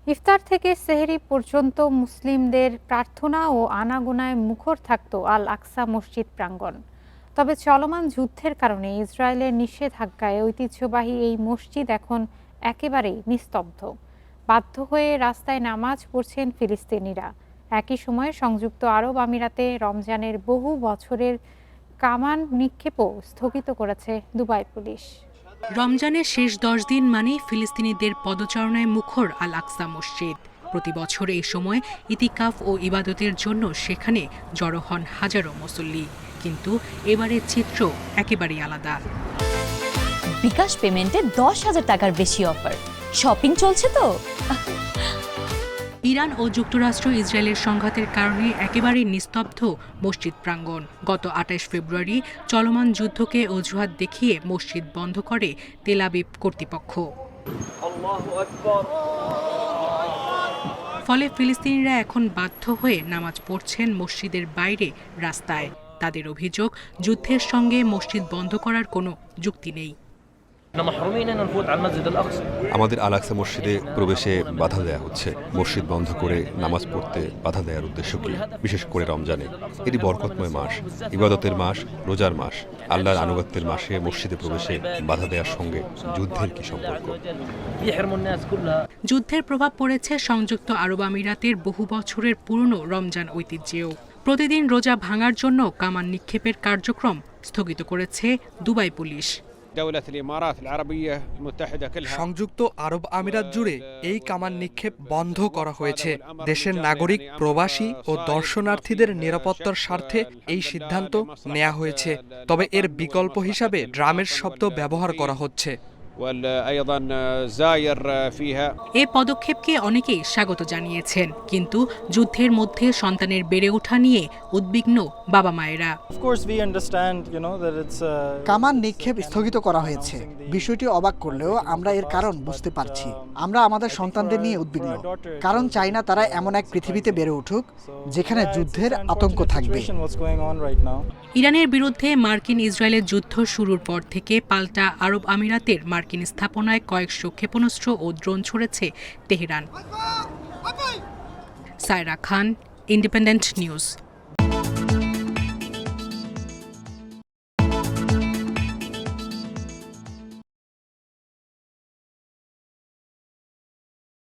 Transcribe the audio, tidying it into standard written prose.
ইফতার থেকে সেহরি পর্যন্ত মুসলিমদের প্রার্থনা ও আনাগোনায় মুখর থাকত আল আকসা মসজিদ প্রাঙ্গণ। তবে চলমান যুদ্ধের কারণে ইসরায়েলের নিষেধাজ্ঞায় ঐতিহ্যবাহী এই মসজিদ এখন একেবারেই নিস্তব্ধ। বাধ্য হয়ে রাস্তায় নামাজ পড়ছেন ফিলিস্তিনিরা। একই সময়ে সংযুক্ত আরব আমিরাতে রমজানের বহু বছরের কামান নিক্ষেপও স্থগিত করেছে দুবাই পুলিশ। রমজানের শেষ 10 দিন মানেই ফিলিস্তিনিদের পদচারণায় মুখর আল আকসা মসজিদ। প্রতি বছর এই সময় ইতিকাফ ও ইবাদতের জন্য সেখানে জড়ো হন হাজারো মুসল্লি, কিন্তু এবারের চিত্র একেবারেই আলাদা। বিকাশ পেমেন্টে 10,000 টাকার বেশি অফার, শপিং চলছে তো। ইরান ও যুক্তরাষ্ট্র ইসরায়েলের সংঘাতের কারণে একেবারেই নিস্তব্ধ মসজিদ প্রাঙ্গণ। গত 28 ফেব্রুয়ারি চলমান যুদ্ধকে অজুহাত দেখিয়ে মসজিদ বন্ধ করে তেল আবিব কর্তৃপক্ষ। ফলে ফিলিস্তিনিরা এখন বাধ্য হয়ে নামাজ পড়ছেন মসজিদের বাইরে রাস্তায়। তাদের অভিযোগ, যুদ্ধের সঙ্গে মসজিদ বন্ধ করার কোনো যুক্তি নেই। আমাদের আল আকসা মসজিদে প্রবেশে বাধা দেওয়া হচ্ছে। মসজিদ বন্ধ করে নামাজ পড়তে বাধা দেওয়ার উদ্দেশ্য কি? বিশেষ করে রমজানে, এটি বরকতময় মাস, ইবাদতের মাস, রোজার মাস। আল্লাহর আনুগত্যের মাসে মসজিদে প্রবেশে বাধা দেওয়ার সঙ্গে যুদ্ধের কি সম্পর্ক? যুদ্ধের প্রভাব পড়েছে সংযুক্ত আরব আমিরাতের বহু বছরের পুরনো রমজান ঐতিহ্যেও। প্রতিদিন রোজা ভাঙার জন্য কামান নিক্ষেপের কার্যক্রম স্থগিত করেছে দুবাই পুলিশ। সংযুক্ত আরব আমিরাত জুড়ে এই কামান নিক্ষেপ বন্ধ করা হয়েছে। দেশের নাগরিক, প্রবাসী ও দর্শনার্থীদের নিরাপত্তার স্বার্থে এই সিদ্ধান্ত নেওয়া হয়েছে। তবে এর বিকল্প হিসাবে ড্রামের শব্দ ব্যবহার করা হচ্ছে। এ পদক্ষেপকে অনেকেই স্বাগত জানিয়েছেন, কিন্তু যুদ্ধের মধ্যে সন্তানের বেড়ে ওঠা নিয়ে উদ্বিগ্ন বাবা মায়েরা। কামান নিক্ষেপ স্থগিত করা হয়েছে। বিষয়টি অবাক করলেও আমরা এর কারণ বুঝতে পারছি। আমরা আমাদের সন্তানদের নিয়ে উদ্বিগ্ন, কারণ চাই না তারা এমন এক পৃথিবীতে বেড়ে উঠুক যেখানে যুদ্ধের আতঙ্ক থাকবে। ইরানের বিরুদ্ধে মার্কিন ইসরায়েলের যুদ্ধ শুরুর পর থেকে পাল্টা আরব আমিরাতের মার্কিন স্থাপনায় কয়েকশো ক্ষেপণাস্ত্র ও ড্রোন ছুড়েছে তেহরান। সায়রা খান, ইন্ডিপেন্ডেন্ট নিউজ।